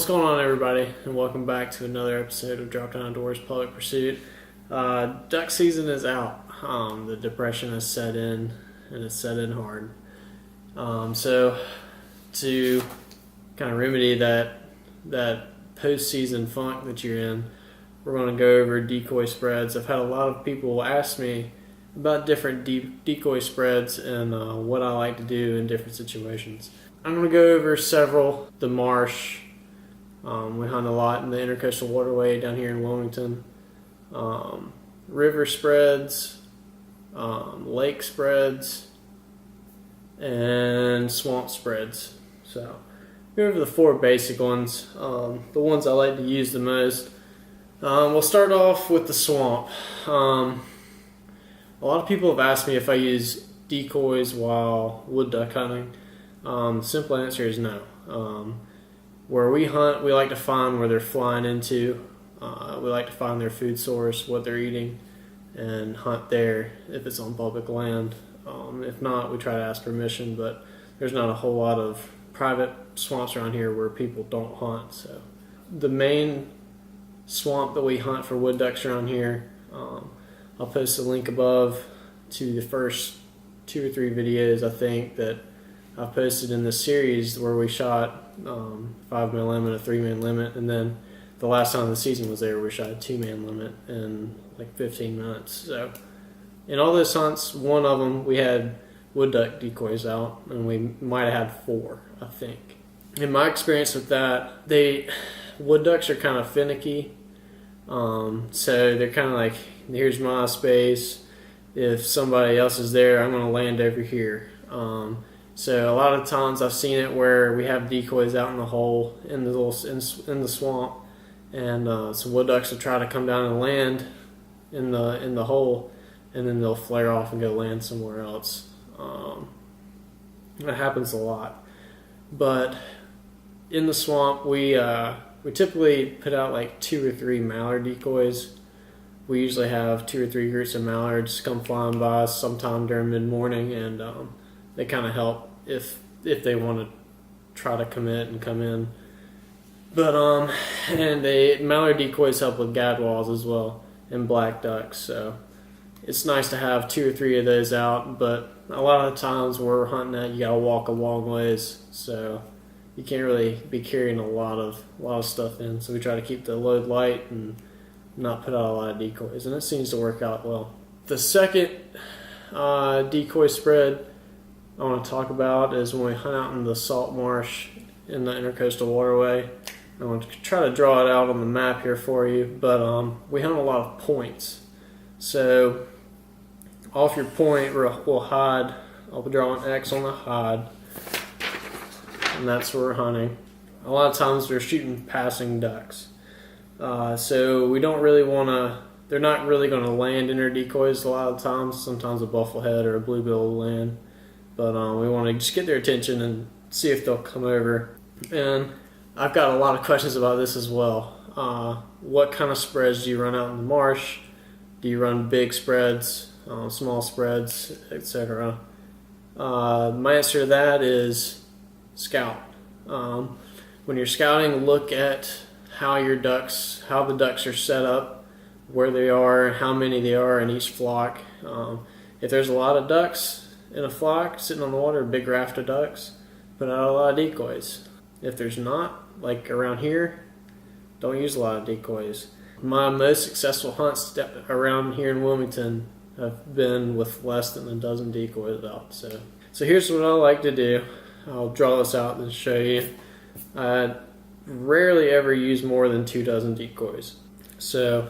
What's going on, everybody, and welcome back to another episode of Droptyne Outdoors Public Pursuit. Duck season is out. The depression has set in, and it's set in hard. So to kind of remedy that post-season funk that you're in, we're going to go over decoy spreads. I've had a lot of people ask me about different decoy spreads and what I like to do in different situations. I'm going to go over several. The marsh. We hunt a lot in the intercoastal waterway down here in Wilmington. River spreads, lake spreads, and swamp spreads. So go over the four basic ones, the ones I like to use the most. We'll start off with the swamp. A lot of people have asked me if I use decoys while wood duck hunting. The simple answer is no. Where we hunt, we like to find where they're flying into. We like to find their food source, what they're eating, and hunt there if it's on public land. If not, we try to ask permission, but there's not a whole lot of private swamps around here where people don't hunt. So the main swamp that we hunt for wood ducks around here, I'll post a link above to the first 2 or 3 videos I think that I've posted in this series where we shot 5-man limit, a 3-man limit, and then the last time the season was there we shot a 2-man limit in like 15 minutes. So in all those hunts, one of them we had wood duck decoys out, and we might have had 4, I think. In my experience with that, wood ducks are kind of finicky. So they're kind of like, here's my space. If somebody else is there, I'm going to land over here. So a lot of times I've seen it where we have decoys out in the hole in the swamp, and some wood ducks will try to come down and land in the hole, and then they'll flare off and go land somewhere else. That happens a lot. But in the swamp, we typically put out like 2 or 3 mallard decoys. We usually have 2 or 3 groups of mallards come flying by us sometime during mid-morning, and they kind of help if they want to try to commit and come in. But and the mallard decoys help with gadwalls as well and black ducks. So it's nice to have 2 or 3 of those out. But a lot of the times we're hunting that, you gotta walk a long ways, so you can't really be carrying a lot of stuff in. So we try to keep the load light and not put out a lot of decoys, and it seems to work out well. The second decoy spread I want to talk about is when we hunt out in the salt marsh in the intercoastal waterway. I want to try to draw it out on the map here for you, but we hunt a lot of points. So off your point, we'll hide. I'll draw an X on the hide, and that's where we're hunting. A lot of times we're shooting passing ducks. So we don't really want to, they're not really going to land in our decoys a lot of times. Sometimes a bufflehead or a bluebill will land. But we want to just get their attention and see if they'll come over. And I've got a lot of questions about this as well. What kind of spreads do you run out in the marsh? Do you run big spreads, small spreads, etc.? My answer to that is scout. When you're scouting, look at how the ducks are set up, where they are, how many they are in each flock. If there's a lot of ducks in a flock sitting on the water, a big raft of ducks, put out a lot of decoys. If there's not, like around here, don't use a lot of decoys. My most successful hunts around here in Wilmington have been with less than a dozen decoys out. So here's what I like to do. I'll draw this out and show you. I rarely ever use more than 2 dozen decoys. So,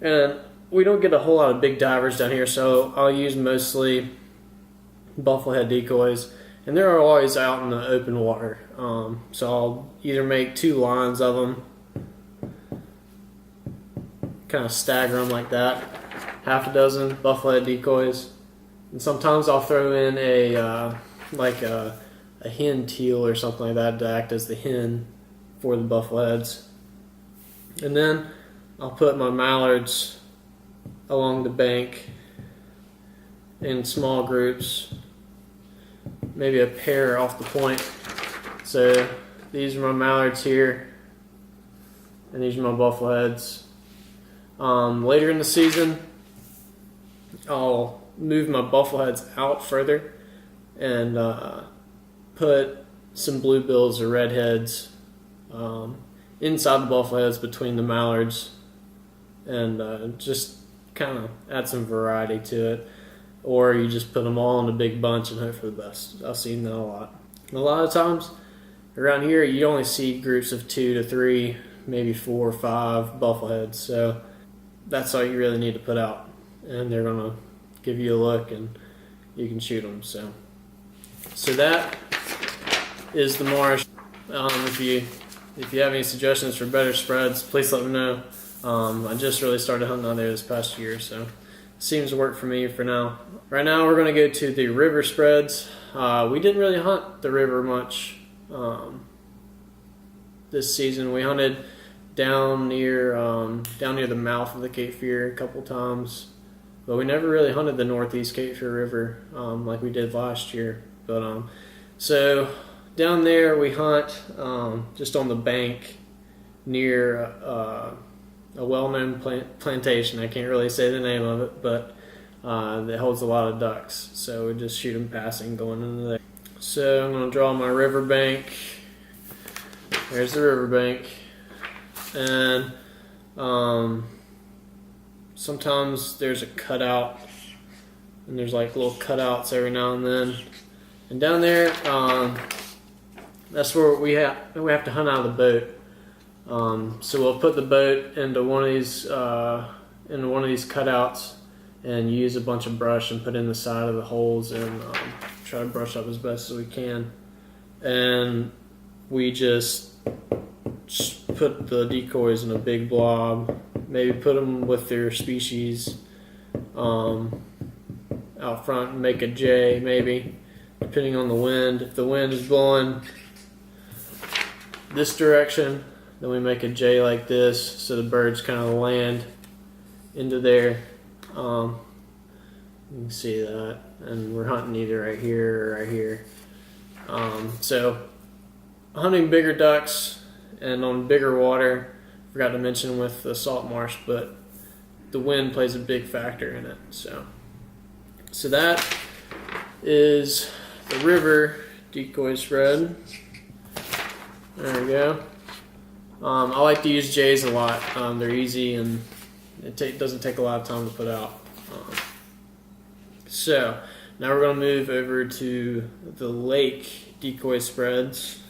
and we don't get a whole lot of big divers down here, so I'll use mostly bufflehead decoys, and they're always out in the open water. So I'll either make 2 lines of them, kind of stagger them like that, half a dozen bufflehead decoys, and sometimes I'll throw in a hen teal or something like that to act as the hen for the buffleheads. And then I'll put my mallards along the bank in small groups, maybe a pair off the point. So these are my mallards here. and these are my buffleheads. Later in the season, I'll move my buffleheads out further and put some bluebills or redheads inside the buffleheads between the mallards, and just kind of add some variety to it. Or you just put them all in a big bunch and hope for the best. I've seen that a lot. A lot of times around here, you only see groups of 2 to 3, maybe 4 or 5 buffleheads. So that's all you really need to put out, and they're gonna give you a look, and you can shoot them. So that is the marsh. If you have any suggestions for better spreads, please let me know. I just really started hunting out there this past year, so it seems to work for me for now. Right now we're going to go to the river spreads. We didn't really hunt the river much this season. We hunted down near the mouth of the Cape Fear a couple times, but we never really hunted the northeast Cape Fear River like we did last year. But so down there we hunt just on the bank near a well-known plantation. I can't really say the name of it, but that holds a lot of ducks. So we just shoot them passing going into there. So I'm going to draw my river bank. There's the river bank. And sometimes there's a cutout, and there's like little cutouts every now and then. And down there, that's where we have to hunt out of the boat. So we'll put the boat into one of these cutouts and use a bunch of brush and put in the side of the holes and try to brush up as best as we can. And we just put the decoys in a big blob. Maybe put them with their species out front and make a J, maybe, depending on the wind. If the wind is blowing this direction, then we make a J like this, so the birds kind of land into there. You can see that, and we're hunting either right here or right here. So hunting bigger ducks and on bigger water, forgot to mention with the salt marsh, but the wind plays a big factor in it. So that is the river decoy spread. There we go. I like to use J's a lot. They're easy, and it doesn't take a lot of time to put out. So now we're going to move over to the lake decoy spreads.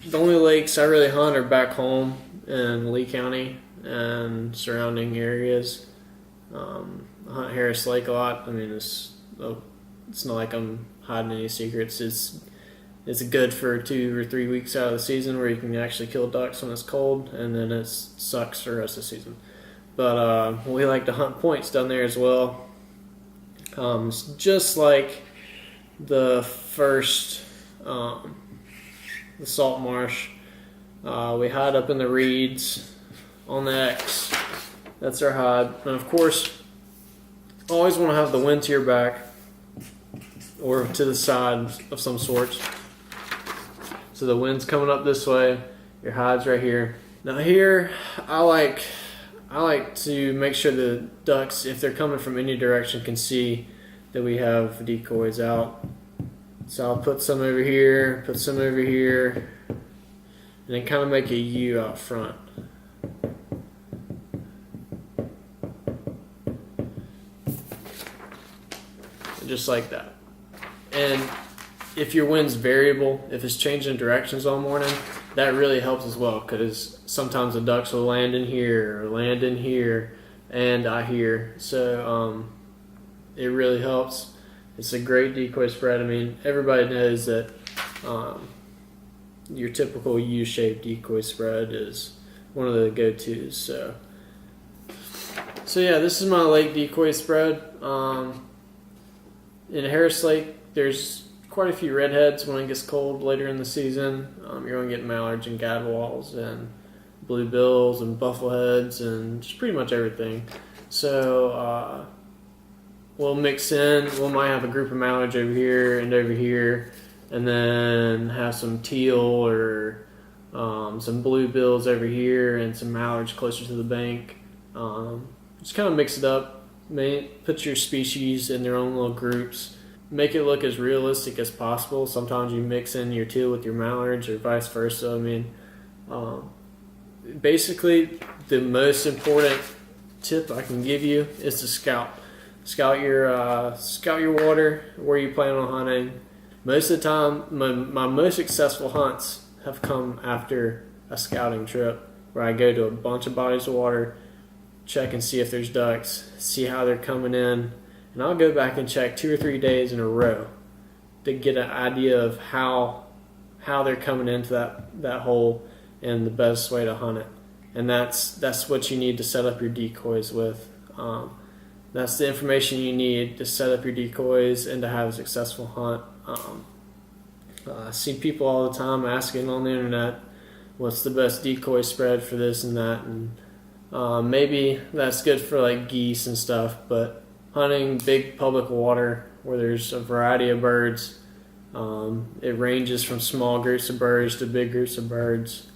The only lakes I really hunt are back home in Lee County and surrounding areas. I hunt Harris Lake a lot. I mean, it's not like I'm hiding any secrets. It's good for 2 or 3 weeks out of the season where you can actually kill ducks when it's cold, and then it sucks for the rest of the season. But we like to hunt points down there as well. It's just like the first, the salt marsh. We hide up in the reeds on the X. That's our hide. And of course, always want to have the wind to your back or to the side of some sort. So the wind's coming up this way, your hide's right here. Now here, I like to make sure the ducks, if they're coming from any direction, can see that we have decoys out. So I'll put some over here, put some over here, and then kind of make a U out front. Just like that. And if your wind's variable, if it's changing directions all morning, that really helps as well, because sometimes the ducks will land in here or land in here and out here. So it really helps. It's a great decoy spread. I mean, everybody knows that your typical U-shaped decoy spread is one of the go-tos. So yeah, this is my lake decoy spread. In Harris Lake, there's quite a few redheads when it gets cold later in the season. You're going to get mallards and gadwalls and bluebills and buffleheads and just pretty much everything. So we'll mix in. We might have a group of mallards over here, and then have some teal or some bluebills over here, and some mallards closer to the bank. Just kind of mix it up. Put your species in their own little groups. Make it look as realistic as possible. Sometimes you mix in your teal with your mallards, or vice versa. I mean, basically, the most important tip I can give you is to scout. Scout your water, where you plan on hunting. Most of the time, my most successful hunts have come after a scouting trip, where I go to a bunch of bodies of water, check and see if there's ducks, see how they're coming in, and I'll go back and check 2 or 3 days in a row to get an idea of how they're coming into that hole and the best way to hunt it. And that's what you need to set up your decoys with. That's the information you need to set up your decoys and to have a successful hunt. I see people all the time asking on the internet, what's the best decoy spread for this and that, and maybe that's good for like geese and stuff, but hunting big public water where there's a variety of birds, it ranges from small groups of birds to big groups of birds.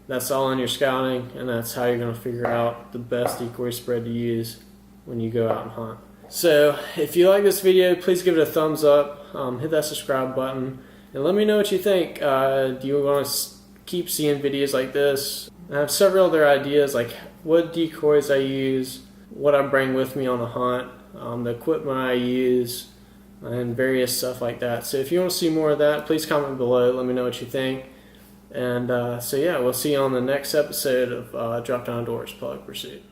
That's all in your scouting, and that's how you're going to figure out the best decoy spread to use when you go out and hunt. So if you like this video, please give it a thumbs up, hit that subscribe button, and let me know what you think. Do you want to keep seeing videos like this? I have several other ideas, like what decoys I use, what I bring with me on the hunt, the equipment I use, and various stuff like that. So if you want to see more of that, please comment below, let me know what you think. And so yeah, we'll see you on the next episode of Droptyne Outdoors Public Pursuit.